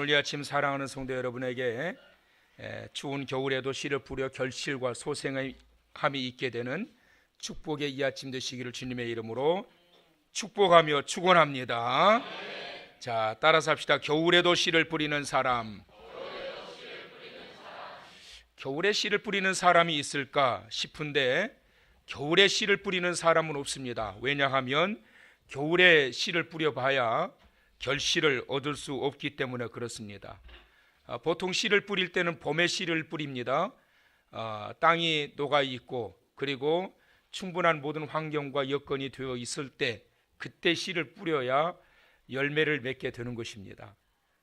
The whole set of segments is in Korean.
오늘 이 아침 사랑하는 성도 여러분에게 추운 겨울에도 씨를 뿌려 결실과 소생함이 있게 되는 축복의 이 아침 되시기를 주님의 이름으로 축복하며 축원합니다. 자, 따라서 합시다. 겨울에도 씨를 뿌리는 사람. 겨울에 씨를 뿌리는 사람이 있을까 싶은데 겨울에 씨를 뿌리는 사람은 없습니다. 왜냐하면 겨울에 씨를 뿌려봐야 결실을 얻을 수 없기 때문에 그렇습니다. 보통 씨를 뿌릴 때는 봄에 씨를 뿌립니다. 땅이 녹아 있고 그리고 충분한 모든 환경과 여건이 되어 있을 때 그때 씨를 뿌려야 열매를 맺게 되는 것입니다.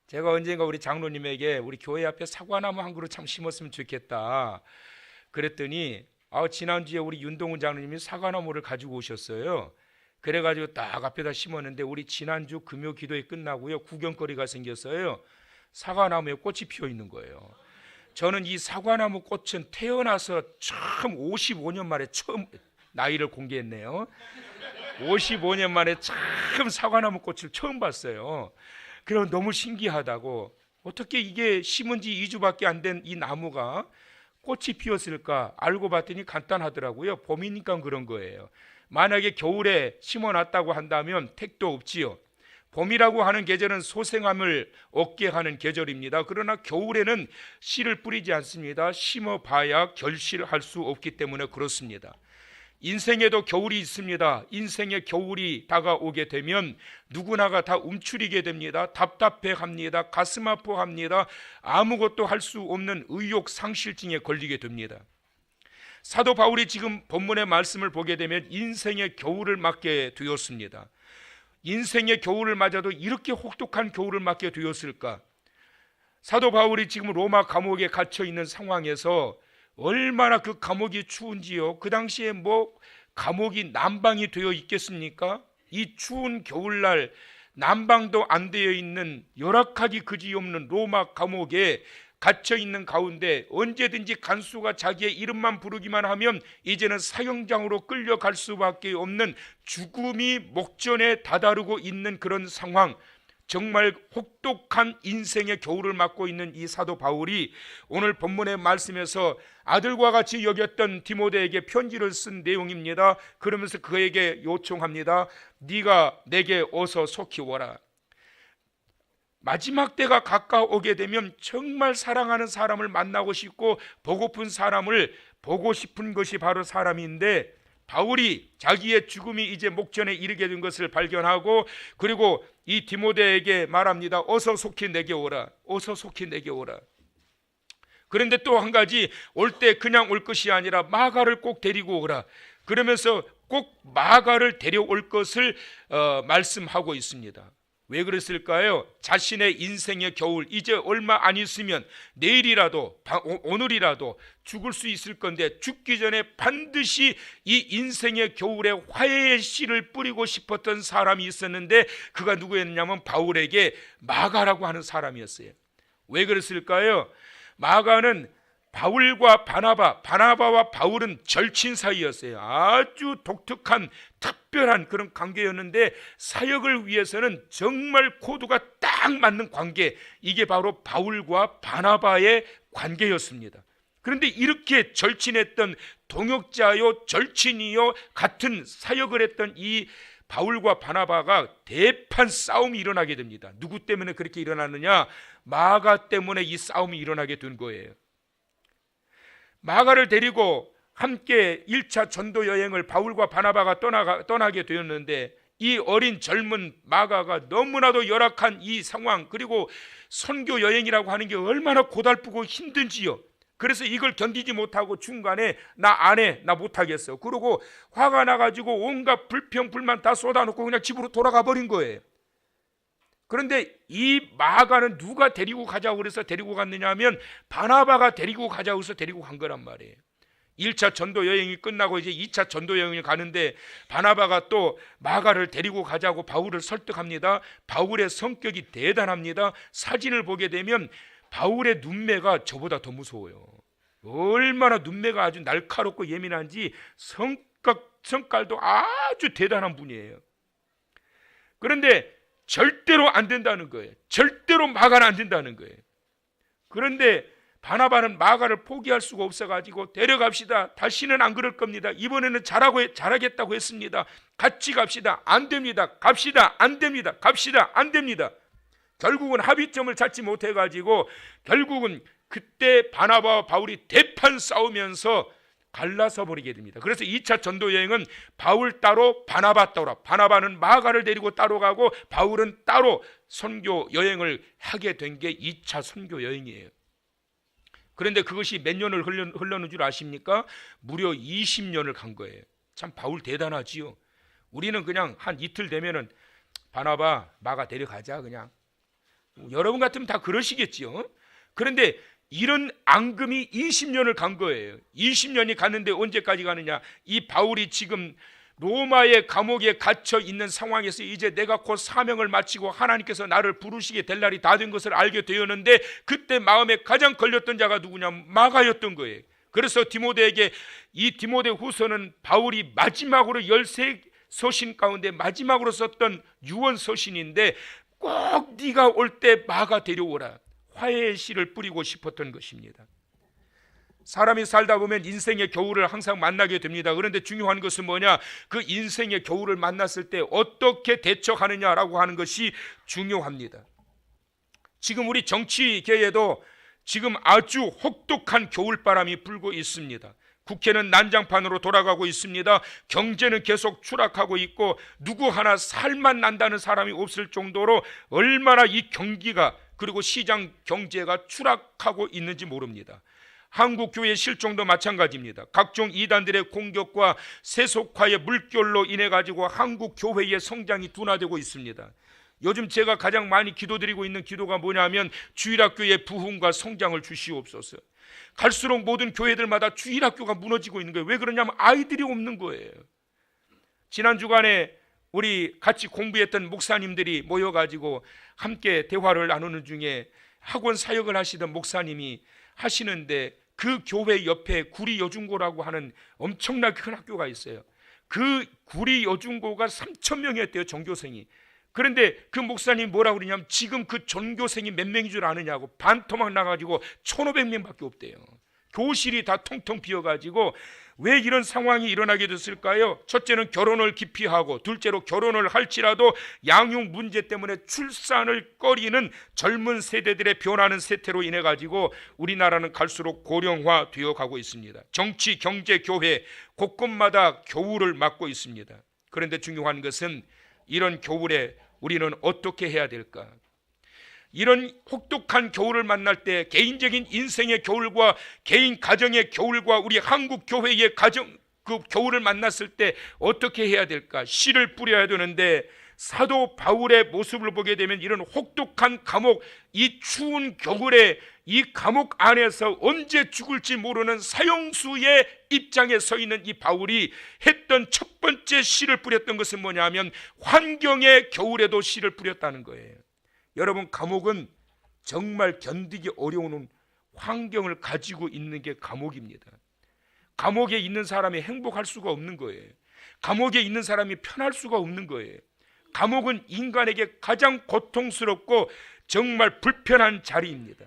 제가 언젠가 우리 장로님에게 우리 교회 앞에 사과나무 한 그루 참 심었으면 좋겠다 그랬더니 지난주에 우리 윤동훈 장로님이 사과나무를 가지고 오셨어요. 그래가지고 딱 앞에다 심었는데 우리 지난주 금요 기도회 끝나고요 구경거리가 생겼어요. 사과나무에 꽃이 피어 있는 거예요. 저는 이 사과나무 꽃은 태어나서 처음 55년 만에 처음 나이를 공개했네요. 55년 만에 처음 사과나무 꽃을 처음 봤어요. 그래서 너무 신기하다고, 어떻게 이게 심은 지 2주밖에 안 된 이 나무가 꽃이 피었을까 알고 봤더니 간단하더라고요. 봄이니까 그런 거예요. 만약에 겨울에 심어놨다고 한다면 택도 없지요. 봄이라고 하는 계절은 소생함을 얻게 하는 계절입니다. 그러나 겨울에는 씨를 뿌리지 않습니다. 심어봐야 결실할 수 없기 때문에 그렇습니다. 인생에도 겨울이 있습니다. 인생의 겨울이 다가오게 되면 누구나가 다 움츠리게 됩니다. 답답해합니다. 가슴 아파합니다. 아무것도 할 수 없는 의욕 상실증에 걸리게 됩니다. 사도 바울이 지금 본문의 말씀을 보게 되면 인생의 겨울을 맞게 되었습니다. 인생의 겨울을 맞아도 이렇게 혹독한 겨울을 맞게 되었을까? 사도 바울이 지금 로마 감옥에 갇혀 있는 상황에서 얼마나 그 감옥이 추운지요. 그 당시에 감옥이 난방이 되어 있겠습니까? 이 추운 겨울날 난방도 안 되어 있는 열악하기 그지없는 로마 감옥에 갇혀 있는 가운데 언제든지 간수가 자기의 이름만 부르기만 하면 이제는 사형장으로 끌려갈 수밖에 없는 죽음이 목전에 다다르고 있는 그런 상황, 정말 혹독한 인생의 겨울을 맞고 있는 이 사도 바울이 오늘 본문의 말씀에서 아들과 같이 여겼던 디모데에게 편지를 쓴 내용입니다. 그러면서 그에게 요청합니다. 네가 내게 어서 속히 오라. 마지막 때가 가까워오게 되면 정말 사랑하는 사람을 만나고 싶고 보고픈 사람을 보고 싶은 것이 바로 사람인데, 바울이 자기의 죽음이 이제 목전에 이르게 된 것을 발견하고 그리고 이 디모데에게 말합니다. 어서 속히 내게 오라. 어서 속히 내게 오라. 그런데 또 한 가지, 올 때 그냥 올 것이 아니라 마가를 꼭 데리고 오라. 그러면서 꼭 마가를 데려올 것을 말씀하고 있습니다. 왜 그랬을까요? 자신의 인생의 겨울, 이제 얼마 안 있으면 내일이라도 오늘이라도 죽을 수 있을 건데 죽기 전에 반드시 이 인생의 겨울에 화해의 씨를 뿌리고 싶었던 사람이 있었는데 그가 누구였냐면 바울에게 마가라고 하는 사람이었어요. 왜 그랬을까요? 마가는 바울과 바나바와 바울은 절친 사이였어요. 아주 독특한 특별한 그런 관계였는데 사역을 위해서는 정말 코드가 딱 맞는 관계, 이게 바로 바울과 바나바의 관계였습니다. 그런데 이렇게 절친했던 동역자요 절친이요 같은 사역을 했던 이 바울과 바나바가 대판 싸움이 일어나게 됩니다. 누구 때문에 그렇게 일어나느냐? 마가 때문에 이 싸움이 일어나게 된 거예요. 마가를 데리고 함께 1차 전도 여행을 바울과 바나바가 떠나게 되었는데 이 어린 젊은 마가가 너무나도 열악한 이 상황, 그리고 선교 여행이라고 하는 게 얼마나 고달프고 힘든지요. 그래서 이걸 견디지 못하고 중간에 나 안 해, 나 못하겠어. 그러고 화가 나가지고 온갖 불평 불만 다 쏟아놓고 그냥 집으로 돌아가 버린 거예요. 그런데 이 마가는 누가 데리고 가자고 그래서 데리고 갔느냐 하면 바나바가 데리고 가자고 해서 데리고 간 거란 말이에요. 1차 전도 여행이 끝나고 이제 2차 전도 여행을 가는데 바나바가 또 마가를 데리고 가자고 바울을 설득합니다. 바울의 성격이 대단합니다. 사진을 보게 되면 바울의 눈매가 저보다 더 무서워요. 얼마나 눈매가 아주 날카롭고 예민한지 성깔도 아주 대단한 분이에요. 그런데 절대로 안 된다는 거예요. 절대로 마가는 안 된다는 거예요. 그런데 바나바는 마가를 포기할 수가 없어가지고 데려갑시다. 다시는 안 그럴 겁니다. 이번에는 잘하겠다고 했습니다. 같이 갑시다. 안 됩니다. 갑시다. 안 됩니다. 갑시다. 안 됩니다. 결국은 합의점을 찾지 못해가지고 결국은 그때 바나바와 바울이 대판 싸우면서 갈라서 버리게 됩니다. 그래서 2차 전도 여행은 바울 따로 바나바 따로, 바나바는 마가를 데리고 따로 가고 바울은 따로 선교 여행을 하게 된 게 2차 선교 여행이에요. 그런데 그것이 몇 년을 흘러는 줄 아십니까? 무려 20년을 간 거예요. 참 바울 대단하지요. 우리는 그냥 한 이틀 되면은 바나바 마가 데려가자 그냥. 여러분 같으면 다 그러시겠지요. 그런데 이런 앙금이 20년을 간 거예요. 20년이 갔는데 언제까지 가느냐? 이 바울이 지금 로마의 감옥에 갇혀 있는 상황에서 이제 내가 곧 사명을 마치고 하나님께서 나를 부르시게 될 날이 다 된 것을 알게 되었는데, 그때 마음에 가장 걸렸던 자가 누구냐? 마가였던 거예요. 그래서 디모데에게, 이 디모데 후서는 바울이 마지막으로 13서신 가운데 마지막으로 썼던 유언 서신인데, 꼭 네가 올 때 마가 데려오라, 화해의 씨를 뿌리고 싶었던 것입니다. 사람이 살다 보면 인생의 겨울을 항상 만나게 됩니다. 그런데 중요한 것은 뭐냐? 그 인생의 겨울을 만났을 때 어떻게 대처하느냐라고 하는 것이 중요합니다. 지금 우리 정치계에도 지금 아주 혹독한 겨울바람이 불고 있습니다. 국회는 난장판으로 돌아가고 있습니다. 경제는 계속 추락하고 있고 누구 하나 살만 난다는 사람이 없을 정도로 얼마나 이 경기가, 그리고 시장 경제가 추락하고 있는지 모릅니다. 한국 교회 실종도 마찬가지입니다. 각종 이단들의 공격과 세속화의 물결로 인해 가지고 한국 교회의 성장이 둔화되고 있습니다. 요즘 제가 가장 많이 기도드리고 있는 기도가 뭐냐면 주일학교의 부흥과 성장을 주시옵소서. 갈수록 모든 교회들마다 주일학교가 무너지고 있는 거예요. 왜 그러냐면 아이들이 없는 거예요. 지난 주간에 우리 같이 공부했던 목사님들이 모여가지고 함께 대화를 나누는 중에 학원 사역을 하시던 목사님이 하시는데, 그 교회 옆에 구리여중고라고 하는 엄청나게 큰 학교가 있어요. 그 구리여중고가 3,000명이었대요, 전교생이. 그런데 그 목사님이 뭐라고 그러냐면 지금 그 전교생이 몇 명인 줄 아느냐고, 반토막 나가지고 1,500명밖에 없대요. 교실이 다 텅텅 비어가지고. 왜 이런 상황이 일어나게 됐을까요? 첫째는 결혼을 기피하고, 둘째로 결혼을 할지라도 양육 문제 때문에 출산을 꺼리는 젊은 세대들의 변하는 세태로 인해 가지고 우리나라는 갈수록 고령화 되어 가고 있습니다. 정치, 경제, 교회 곳곳마다 겨울을 맞고 있습니다. 그런데 중요한 것은 이런 겨울에 우리는 어떻게 해야 될까? 이런 혹독한 겨울을 만날 때 개인적인 인생의 겨울과 개인 가정의 겨울과 우리 한국 교회의 그 겨울을 만났을 때 어떻게 해야 될까? 씨를 뿌려야 되는데, 사도 바울의 모습을 보게 되면 이런 혹독한 감옥, 이 추운 겨울에 이 감옥 안에서 언제 죽을지 모르는 사형수의 입장에 서 있는 이 바울이 했던 첫 번째 씨를 뿌렸던 것은 뭐냐면 환경의 겨울에도 씨를 뿌렸다는 거예요. 여러분, 감옥은 정말 견디기 어려운 환경을 가지고 있는 게 감옥입니다. 감옥에 있는 사람이 행복할 수가 없는 거예요. 감옥에 있는 사람이 편할 수가 없는 거예요. 감옥은 인간에게 가장 고통스럽고 정말 불편한 자리입니다.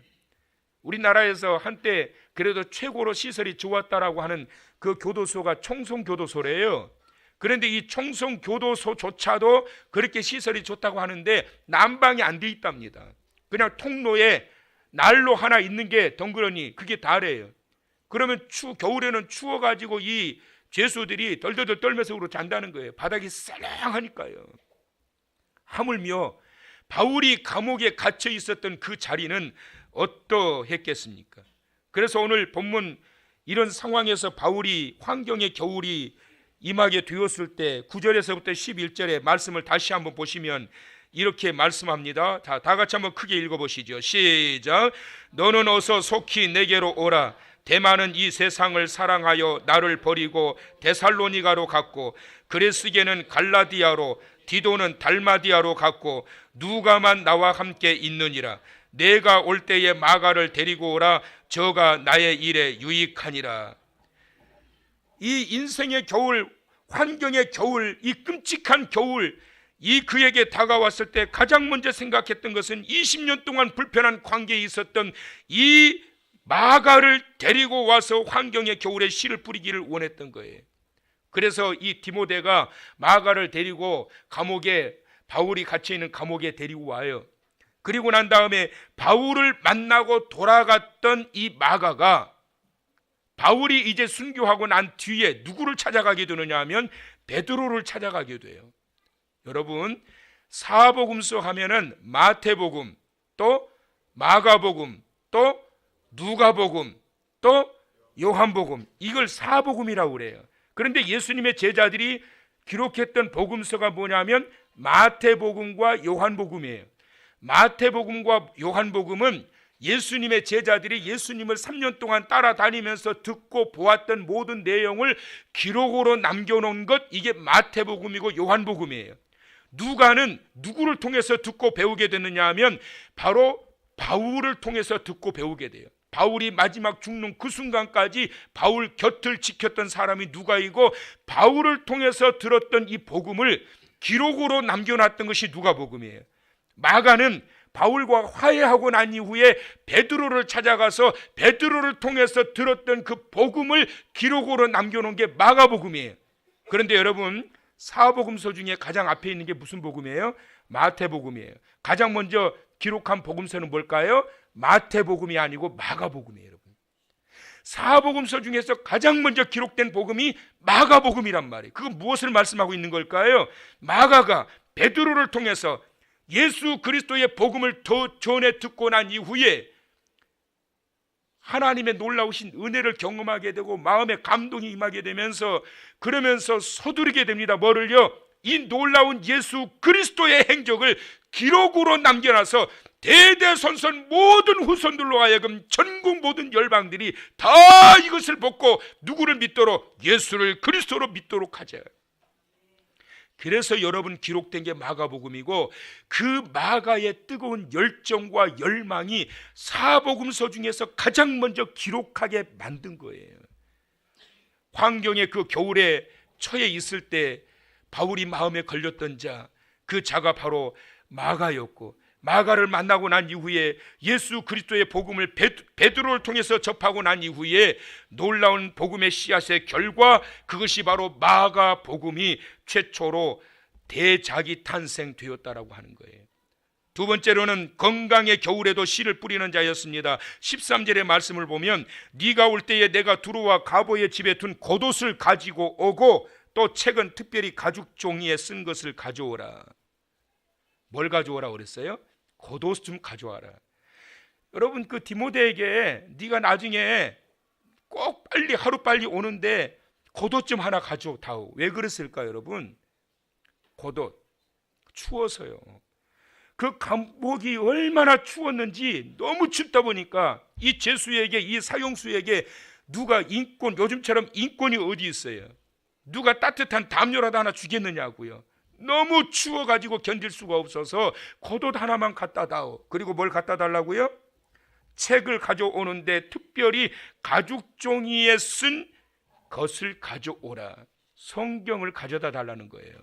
우리나라에서 한때 그래도 최고로 시설이 좋았다라고 하는 그 교도소가 청송교도소래요. 그런데 이 청송교도소조차도 그렇게 시설이 좋다고 하는데 난방이 안 돼 있답니다. 그냥 통로에 난로 하나 있는 게 덩그러니 그게 다래요. 그러면 겨울에는 추워가지고 이 죄수들이 덜덜덜 떨면서 잔다는 거예요. 바닥이 쌀랑하니까요. 하물며 바울이 감옥에 갇혀 있었던 그 자리는 어떠했겠습니까? 그래서 오늘 본문 이런 상황에서 바울이 환경의 겨울이 임하게 되었을 때 9절에서부터 11절의 말씀을 다시 한번 보시면 이렇게 말씀합니다. 다 같이 한번 크게 읽어보시죠. 시작. 너는 어서 속히 내게로 오라. 대만은 이 세상을 사랑하여 나를 버리고 데살로니가로 갔고, 그레스게는 갈라디아로, 디도는 달마디아로 갔고, 누가만 나와 함께 있느니라. 내가 올 때에 마가를 데리고 오라. 저가 나의 일에 유익하니라. 이 인생의 겨울, 환경의 겨울, 이 끔찍한 겨울, 이 그에게 다가왔을 때 가장 먼저 생각했던 것은 20년 동안 불편한 관계에 있었던 이 마가를 데리고 와서 환경의 겨울에 씨를 뿌리기를 원했던 거예요. 그래서 이 디모데가 마가를 데리고 감옥에, 바울이 갇혀 있는 감옥에 데리고 와요. 그리고 난 다음에 바울을 만나고 돌아갔던 이 마가가 바울이 이제 순교하고 난 뒤에 누구를 찾아가게 되느냐 하면 베드로를 찾아가게 돼요. 여러분, 사복음서 하면은 마태복음, 또 마가복음, 또 누가복음, 또 요한복음, 이걸 사복음이라고 그래요. 그런데 예수님의 제자들이 기록했던 복음서가 뭐냐면 마태복음과 요한복음이에요. 마태복음과 요한복음은 예수님의 제자들이 예수님을 3년 동안 따라다니면서 듣고 보았던 모든 내용을 기록으로 남겨놓은 것, 이게 마태복음이고 요한복음이에요. 누가는 누구를 통해서 듣고 배우게 되느냐 하면 바로 바울을 통해서 듣고 배우게 돼요. 바울이 마지막 죽는 그 순간까지 바울 곁을 지켰던 사람이 누가이고, 바울을 통해서 들었던 이 복음을 기록으로 남겨놨던 것이 누가복음이에요. 마가는 바울과 화해하고 난 이후에 베드로를 찾아가서 베드로를 통해서 들었던 그 복음을 기록으로 남겨놓은 게 마가복음이에요. 그런데 여러분, 사복음서 중에 가장 앞에 있는 게 무슨 복음이에요? 마태복음이에요. 가장 먼저 기록한 복음서는 뭘까요? 마태복음이 아니고 마가복음이에요. 여러분, 사복음서 중에서 가장 먼저 기록된 복음이 마가복음이란 말이에요. 그건 무엇을 말씀하고 있는 걸까요? 마가가 베드로를 통해서 예수 그리스도의 복음을 더 전에 듣고 난 이후에 하나님의 놀라우신 은혜를 경험하게 되고 마음에 감동이 임하게 되면서, 그러면서 서두르게 됩니다. 뭐를요? 이 놀라운 예수 그리스도의 행적을 기록으로 남겨놔서 대대손손 모든 후손들로 하여금 전국 모든 열방들이 다 이것을 보고 누구를 믿도록? 예수를 그리스도로 믿도록 하자. 그래서 여러분, 기록된 게 마가복음이고, 그 마가의 뜨거운 열정과 열망이 사복음서 중에서 가장 먼저 기록하게 만든 거예요. 환경의 그 겨울에 처해 있을 때 바울이 마음에 걸렸던 자, 그 자가 바로 마가였고, 마가를 만나고 난 이후에 예수 그리스도의 복음을 베드로를 통해서 접하고 난 이후에 놀라운 복음의 씨앗의 결과, 그것이 바로 마가복음이 최초로 대작이 탄생되었다라고 하는 거예요. 두 번째로는 건강의 겨울에도 씨를 뿌리는 자였습니다. 13절의 말씀을 보면 네가 올 때에 내가 두루와 가보의 집에 둔 겉옷을 가지고 오고, 또 책은 특별히 가죽 종이에 쓴 것을 가져오라. 뭘 가져오라 그랬어요? 겉옷 좀 가져와라. 여러분, 그 디모데에게 네가 나중에 꼭 빨리 하루빨리 오는데 겉옷 좀 하나 가져다오. 왜 그랬을까요? 여러분, 겉옷 추워서요. 그 감옥이 얼마나 추웠는지, 너무 춥다 보니까 이 제수에게, 이 사형수에게 누가 인권, 요즘처럼 인권이 어디 있어요? 누가 따뜻한 담요라도 하나 주겠느냐고요. 너무 추워가지고 견딜 수가 없어서 겉옷 하나만 갖다 다오. 그리고 뭘 갖다 달라고요? 책을 가져오는데 특별히 가죽 종이에 쓴 것을 가져오라. 성경을 가져다 달라는 거예요.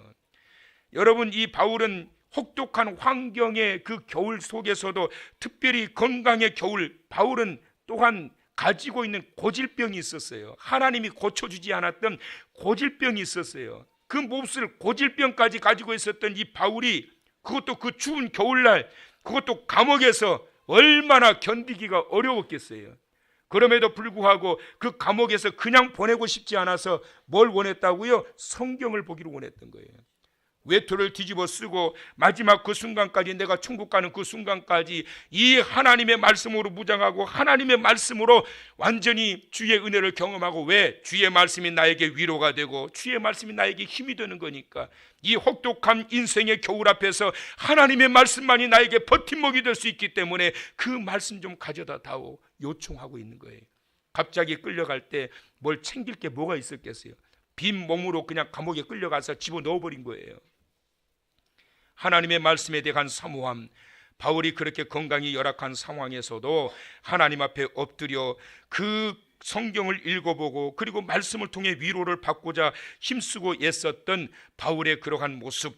여러분, 이 바울은 혹독한 환경의 그 겨울 속에서도, 특별히 건강의 겨울, 바울은 또한 가지고 있는 고질병이 있었어요. 하나님이 고쳐주지 않았던 고질병이 있었어요. 그 몹쓸 고질병까지 가지고 있었던 이 바울이, 그것도 그 추운 겨울날, 그것도 감옥에서 얼마나 견디기가 어려웠겠어요. 그럼에도 불구하고 그 감옥에서 그냥 보내고 싶지 않아서 뭘 원했다고요? 성경을 보기를 원했던 거예요. 외투를 뒤집어 쓰고 마지막 그 순간까지, 내가 천국 가는 그 순간까지 이 하나님의 말씀으로 무장하고 하나님의 말씀으로 완전히 주의 은혜를 경험하고, 왜? 주의 말씀이 나에게 위로가 되고 주의 말씀이 나에게 힘이 되는 거니까. 이 혹독한 인생의 겨울 앞에서 하나님의 말씀만이 나에게 버팀목이 될 수 있기 때문에 그 말씀 좀 가져다 다오 요청하고 있는 거예요. 갑자기 끌려갈 때 뭘 챙길 게 뭐가 있었겠어요? 빈 몸으로 그냥 감옥에 끌려가서 집어넣어버린 거예요. 하나님의 말씀에 대한 사모함, 바울이 그렇게 건강이 열악한 상황에서도 하나님 앞에 엎드려 그 성경을 읽어보고, 그리고 말씀을 통해 위로를 받고자 힘쓰고 애썼던 바울의 그러한 모습,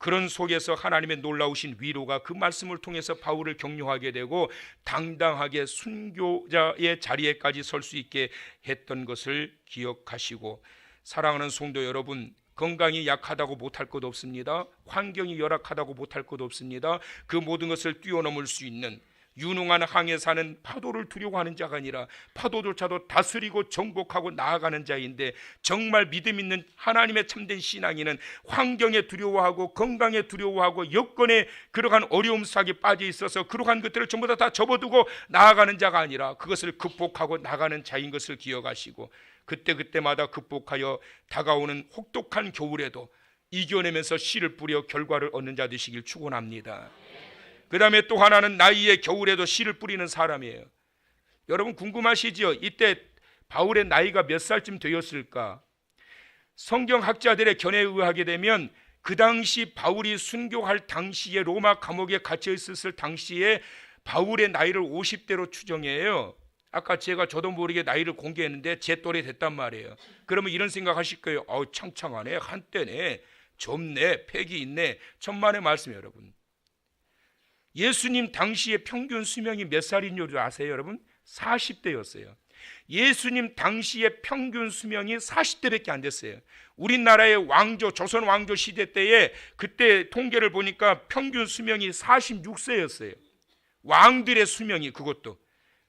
그런 속에서 하나님의 놀라우신 위로가 그 말씀을 통해서 바울을 격려하게 되고 당당하게 순교자의 자리에까지 설 수 있게 했던 것을 기억하시고, 사랑하는 성도 여러분, 건강이 약하다고 못할 것 없습니다. 환경이 열악하다고 못할 것 없습니다. 그 모든 것을 뛰어넘을 수 있는 유능한 항해 사는 파도를 두려워하는 자가 아니라 파도조차도 다스리고 정복하고 나아가는 자인데, 정말 믿음 있는 하나님의 참된 신앙인은 환경에 두려워하고 건강에 두려워하고 여건에 그러한 어려움 속에 빠져 있어서 그러한 것들을 전부 다 접어두고 나아가는 자가 아니라 그것을 극복하고 나가는 자인 것을 기억하시고, 그때마다 극복하여 다가오는 혹독한 겨울에도 이겨내면서 씨를 뿌려 결과를 얻는 자 되시길 축원합니다. 그 다음에 또 하나는 나이의 겨울에도 씨를 뿌리는 사람이에요. 여러분 궁금하시죠? 이때 바울의 나이가 몇 살쯤 되었을까? 성경학자들의 견해에 의하게 되면 그 당시 바울이 순교할 당시에 로마 감옥에 갇혀 있었을 당시에 바울의 나이를 50대로 추정해요. 아까 제가 저도 모르게 나이를 공개했는데 제 또래 됐단 말이에요. 그러면 이런 생각 하실 거예요. 창창하네, 한때네, 젊네, 패기 있네. 천만의 말씀이에요. 여러분, 예수님 당시의 평균 수명이 몇 살인 줄 아세요? 여러분 40대였어요. 예수님 당시의 평균 수명이 40대밖에 안 됐어요. 우리나라의 왕조, 조선 왕조 시대 때에 그때 통계를 보니까 평균 수명이 46세였어요. 왕들의 수명이, 그것도.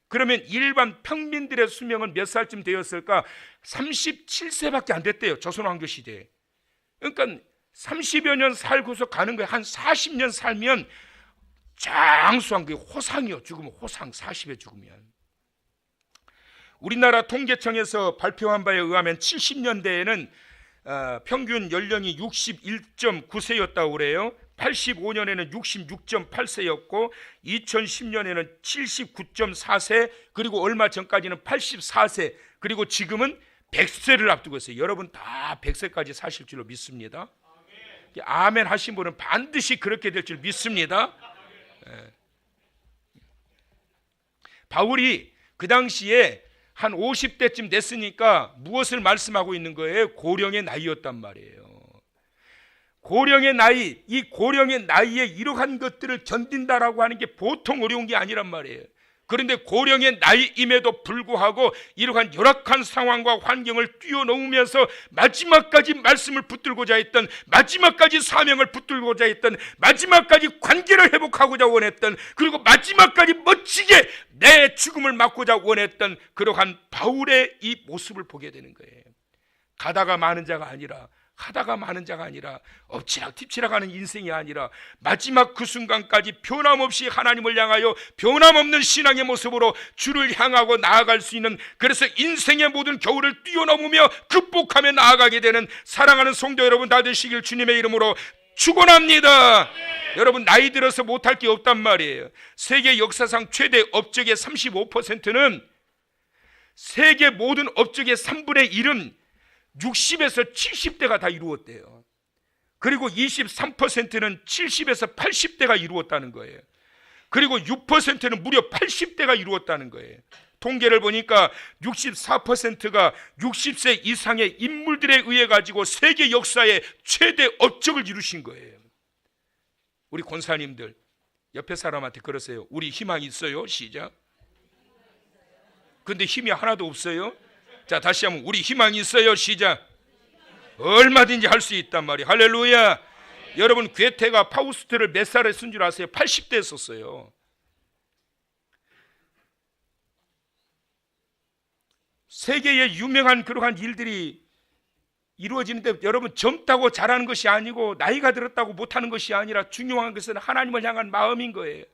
그러면 일반 평민들의 수명은 몇 살쯤 되었을까? 37세밖에 안 됐대요, 조선 왕조 시대에. 그러니까 30여 년 살고서 가는 거예요. 한 40년 살면 장수한 게 호상이요. 죽으면 호상, 40에 죽으면. 우리나라 통계청에서 발표한 바에 의하면 70년대에는 평균 연령이 61.9세였다고 그래요. 85년에는 66.8세였고 2010년에는 79.4세, 그리고 얼마 전까지는 84세, 그리고 지금은 100세를 앞두고 있어요. 여러분 다 100세까지 사실 줄로 믿습니다. 아멘 하신 분은 반드시 그렇게 될 줄 믿습니다. 바울이 그 당시에 한 50대쯤 됐으니까 무엇을 말씀하고 있는 거예요? 고령의 나이였단 말이에요. 고령의 나이, 이 고령의 나이에 이러한 것들을 견딘다라고 하는 게 보통 어려운 게 아니란 말이에요. 그런데 고령의 나이임에도 불구하고 이러한 열악한 상황과 환경을 뛰어넘으면서 마지막까지 말씀을 붙들고자 했던, 마지막까지 사명을 붙들고자 했던, 마지막까지 관계를 회복하고자 원했던, 그리고 마지막까지 멋지게 내 죽음을 맞고자 원했던 그러한 바울의 이 모습을 보게 되는 거예요. 가다가 마는 자가 아니라, 하다가 마는 자가 아니라, 엎치락 뒤치락 하는 인생이 아니라 마지막 그 순간까지 변함없이 하나님을 향하여 변함없는 신앙의 모습으로 주를 향하고 나아갈 수 있는, 그래서 인생의 모든 겨울을 뛰어넘으며 극복하며 나아가게 되는 사랑하는 성도 여러분 다 되시길 주님의 이름으로 축원합니다. 여러분 나이 들어서 못할 게 없단 말이에요. 세계 역사상 최대 업적의 35%는, 세계 모든 업적의 3분의 1은 60에서 70대가 다 이루었대요. 그리고 23%는 70에서 80대가 이루었다는 거예요. 그리고 6%는 무려 80대가 이루었다는 거예요. 통계를 보니까 64%가 60세 이상의 인물들에 의해 가지고 세계 역사의 최대 업적을 이루신 거예요. 우리 권사님들 옆에 사람한테 그러세요. 우리 희망 있어요? 시작. 근데 힘이 하나도 없어요. 자, 다시 한번 우리 희망이 있어요. 시작. 얼마든지 할 수 있단 말이에요. 할렐루야. 여러분 괴테가 파우스트를 몇 살에 쓴 줄 아세요? 80대에 썼어요. 세계에 유명한 그러한 일들이 이루어지는데, 여러분 젊다고 잘하는 것이 아니고 나이가 들었다고 못하는 것이 아니라 중요한 것은 하나님을 향한 마음인 거예요.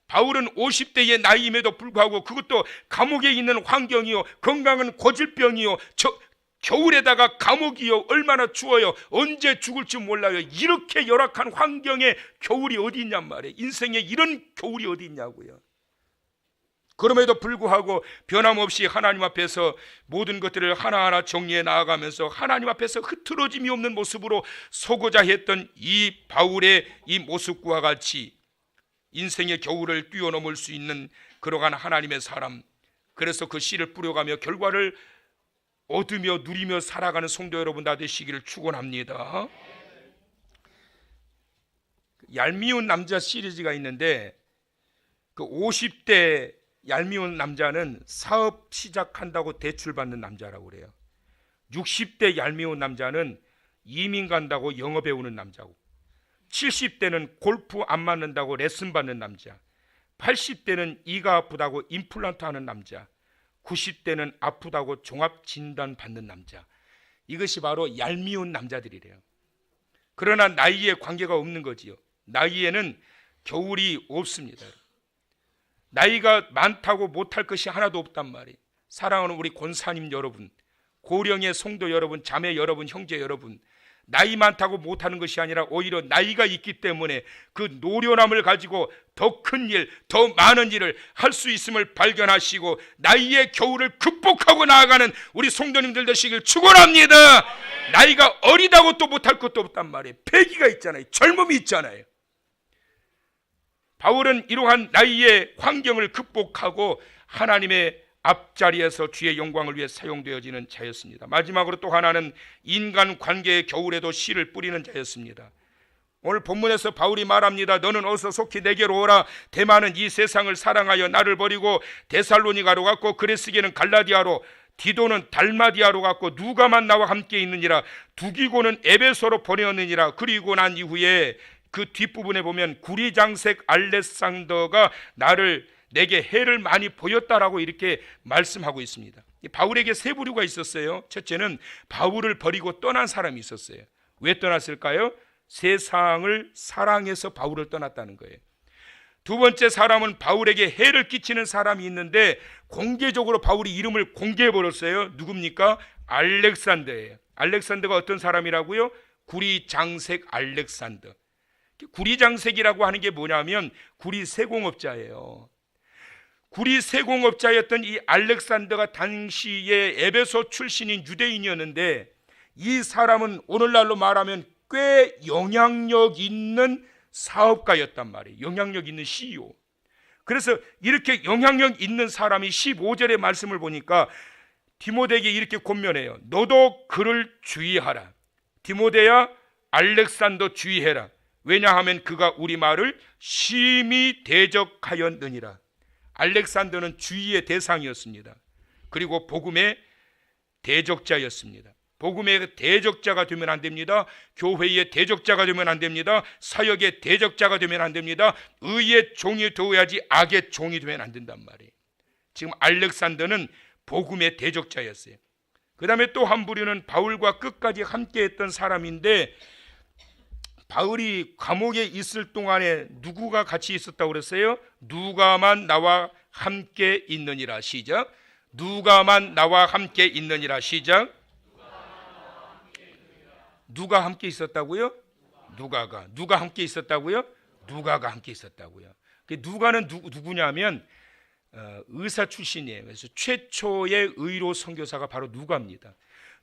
바울은 50대의 나이임에도 불구하고, 그것도 감옥에 있는 환경이요, 건강은 고질병이요, 겨울에다가 감옥이요, 얼마나 추워요, 언제 죽을지 몰라요. 이렇게 열악한 환경에 겨울이 어디 있냔 말이에요. 인생에 이런 겨울이 어디 있냐고요. 그럼에도 불구하고 변함없이 하나님 앞에서 모든 것들을 하나하나 정리해 나아가면서 하나님 앞에서 흐트러짐이 없는 모습으로 서고자 했던 이 바울의 이 모습과 같이 인생의 겨울을 뛰어넘을 수 있는 그러한 하나님의 사람, 그래서 그 씨를 뿌려가며 결과를 얻으며 누리며 살아가는 성도 여러분 다 되시기를 축원합니다. 얄미운 남자 시리즈가 있는데 그 50대 얄미운 남자는 사업 시작한다고 대출받는 남자라고 그래요. 60대 얄미운 남자는 이민 간다고 영어 배우는 남자고, 70대는 골프 안 맞는다고 레슨 받는 남자, 80대는 이가 아프다고 임플란트 하는 남자, 90대는 아프다고 종합 진단 받는 남자. 이것이 바로 얄미운 남자들이래요. 그러나 나이에 관계가 없는 거지요. 나이에는 겨울이 없습니다. 나이가 많다고 못할 것이 하나도 없단 말이에요. 사랑하는 우리 권사님 여러분, 고령의 성도 여러분, 자매 여러분, 형제 여러분, 나이 많다고 못하는 것이 아니라 오히려 나이가 있기 때문에 그 노련함을 가지고 더 큰 일, 더 많은 일을 할 수 있음을 발견하시고 나이의 겨울을 극복하고 나아가는 우리 성도님들 되시길 축원합니다. 나이가 어리다고 또 못할 것도 없단 말이에요. 패기가 있잖아요. 젊음이 있잖아요. 바울은 이러한 나이의 환경을 극복하고 하나님의 앞자리에서 주의 영광을 위해 사용되어지는 자였습니다. 마지막으로 또 하나는 인간관계의 겨울에도 씨를 뿌리는 자였습니다. 오늘 본문에서 바울이 말합니다. 너는 어서 속히 내게로 오라. 데마는 이 세상을 사랑하여 나를 버리고 데살로니가로 갔고, 그레스게는 갈라디아로, 디도는 달마디아로 갔고, 누가만 나와 함께 있느니라. 두기고는 에베소로 보내었느니라. 그리고 난 이후에 그 뒷부분에 보면 구리장색 알렉산더가 내게 해를 많이 보였다라고 이렇게 말씀하고 있습니다. 바울에게 세 부류가 있었어요. 첫째는 바울을 버리고 떠난 사람이 있었어요. 왜 떠났을까요? 세상을 사랑해서 바울을 떠났다는 거예요. 두 번째 사람은 바울에게 해를 끼치는 사람이 있는데 공개적으로 바울이 이름을 공개해 버렸어요. 누굽니까? 알렉산더예요. 알렉산더가 어떤 사람이라고요? 구리장색 알렉산더. 구리장색이라고 하는 게 뭐냐면 구리 세공업자예요. 구리 세공업자였던 이 알렉산더가 당시에 에베소 출신인 유대인이었는데, 이 사람은 오늘날로 말하면 꽤 영향력 있는 사업가였단 말이에요. 영향력 있는 CEO. 그래서 이렇게 영향력 있는 사람이 15절의 말씀을 보니까 디모데에게 이렇게 권면해요. 너도 그를 주의하라. 디모데야, 알렉산더 주의해라. 왜냐하면 그가 우리 말을 심히 대적하였느니라. 알렉산더는 주의의 대상이었습니다. 그리고 복음의 대적자였습니다. 복음의 대적자가 되면 안 됩니다. 교회의 대적자가 되면 안 됩니다. 사역의 대적자가 되면 안 됩니다. 의의 종이 되어야지 악의 종이 되면 안 된단 말이에요. 지금 알렉산더는 복음의 대적자였어요. 그 다음에 또 한 부류는 바울과 끝까지 함께했던 사람인데, 바울이 감옥에 있을 동안에 누구가 같이 있었다고 그랬어요? 누가만 나와 함께 있느니라. 시작. 누가만 나와 함께 있느니라. 시작. 누가 함께 있었다고요? 누가 함께 있었다고요? 누가가 함께 있었다고요. 누가는 누구냐면 의사 출신이에요. 그래서 최초의 의로 선교사가 바로 누가입니다.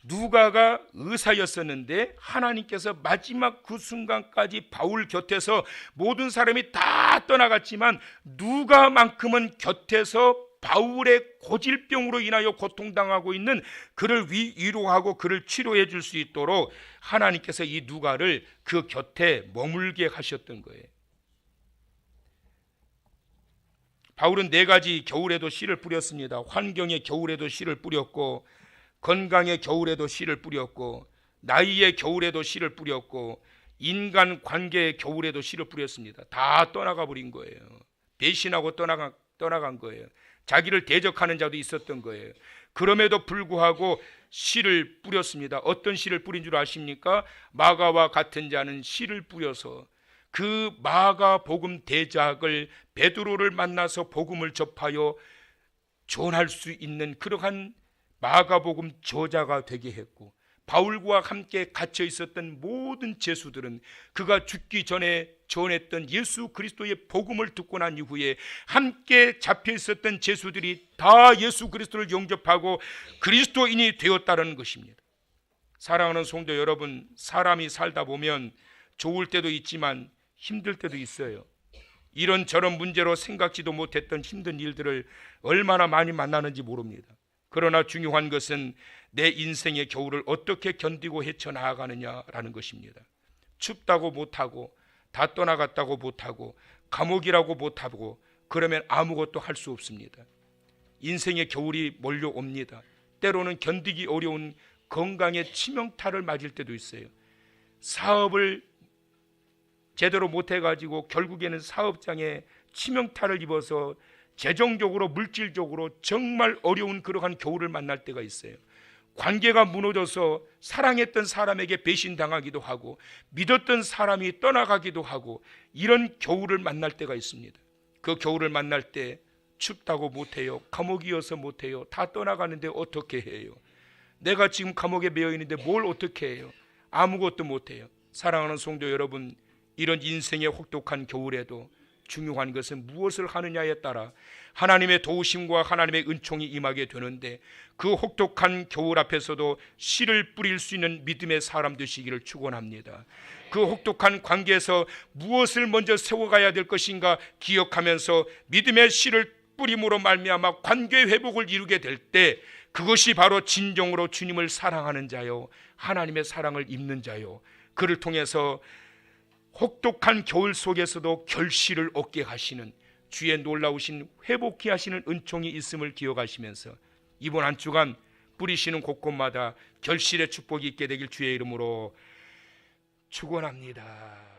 누가가 의사였었는데 하나님께서 마지막 그 순간까지 바울 곁에서 모든 사람이 다 떠나갔지만 누가만큼은 곁에서 바울의 고질병으로 인하여 고통당하고 있는 그를 위로하고 그를 치료해 줄 수 있도록 하나님께서 이 누가를 그 곁에 머물게 하셨던 거예요. 바울은 4가지 겨울에도 씨를 뿌렸습니다. 환경의 겨울에도 씨를 뿌렸고, 건강의 겨울에도 씨를 뿌렸고, 나이의 겨울에도 씨를 뿌렸고, 인간 관계의 겨울에도 씨를 뿌렸습니다. 다 떠나가 버린 거예요. 배신하고 떠나간 거예요. 자기를 대적하는 자도 있었던 거예요. 그럼에도 불구하고 씨를 뿌렸습니다. 어떤 씨를 뿌린 줄 아십니까? 마가와 같은 자는 씨를 뿌려서 그 마가 복음 대작을 베드로를 만나서 복음을 접하여 전할 수 있는 그러한 마가복음 저자가 되게 했고, 바울과 함께 갇혀 있었던 모든 제수들은 그가 죽기 전에 전했던 예수 그리스도의 복음을 듣고 난 이후에 함께 잡혀 있었던 제수들이 다 예수 그리스도를 영접하고 그리스도인이 되었다는 것입니다. 사랑하는 성도 여러분, 사람이 살다 보면 좋을 때도 있지만 힘들 때도 있어요. 이런저런 문제로 생각지도 못했던 힘든 일들을 얼마나 많이 만나는지 모릅니다. 그러나 중요한 것은 내 인생의 겨울을 어떻게 견디고 헤쳐나가느냐라는 것입니다. 춥다고 못하고 다 떠나갔다고 못하고 감옥이라고 못하고 그러면 아무것도 할 수 없습니다. 인생의 겨울이 몰려옵니다. 때로는 견디기 어려운 건강의 치명타를 맞을 때도 있어요. 사업을 제대로 못해가지고 결국에는 사업장에 치명타를 입어서 재정적으로 물질적으로 정말 어려운 그러한 겨울을 만날 때가 있어요. 관계가 무너져서 사랑했던 사람에게 배신당하기도 하고 믿었던 사람이 떠나가기도 하고 이런 겨울을 만날 때가 있습니다. 그 겨울을 만날 때 춥다고 못해요. 감옥이어서 못해요. 다 떠나가는데 어떻게 해요? 내가 지금 감옥에 매여 있는데 뭘 어떻게 해요? 아무것도 못해요. 사랑하는 성도 여러분, 이런 인생의 혹독한 겨울에도 중요한 것은 무엇을 하느냐에 따라 하나님의 도우심과 하나님의 은총이 임하게 되는데, 그 혹독한 겨울 앞에서도 씨를 뿌릴 수 있는 믿음의 사람 되시기를 축원합니다. 그 혹독한 관계에서 무엇을 먼저 세워가야 될 것인가 기억하면서 믿음의 씨를 뿌림으로 말미암아 관계 회복을 이루게 될 때, 그것이 바로 진정으로 주님을 사랑하는 자요, 하나님의 사랑을 입는 자요, 그를 통해서 혹독한 겨울 속에서도 결실을 얻게 하시는 주의 놀라우신 회복케 하시는 은총이 있음을 기억하시면서 이번 한 주간 뿌리시는 곳곳마다 결실의 축복이 있게 되길 주의 이름으로 축원합니다.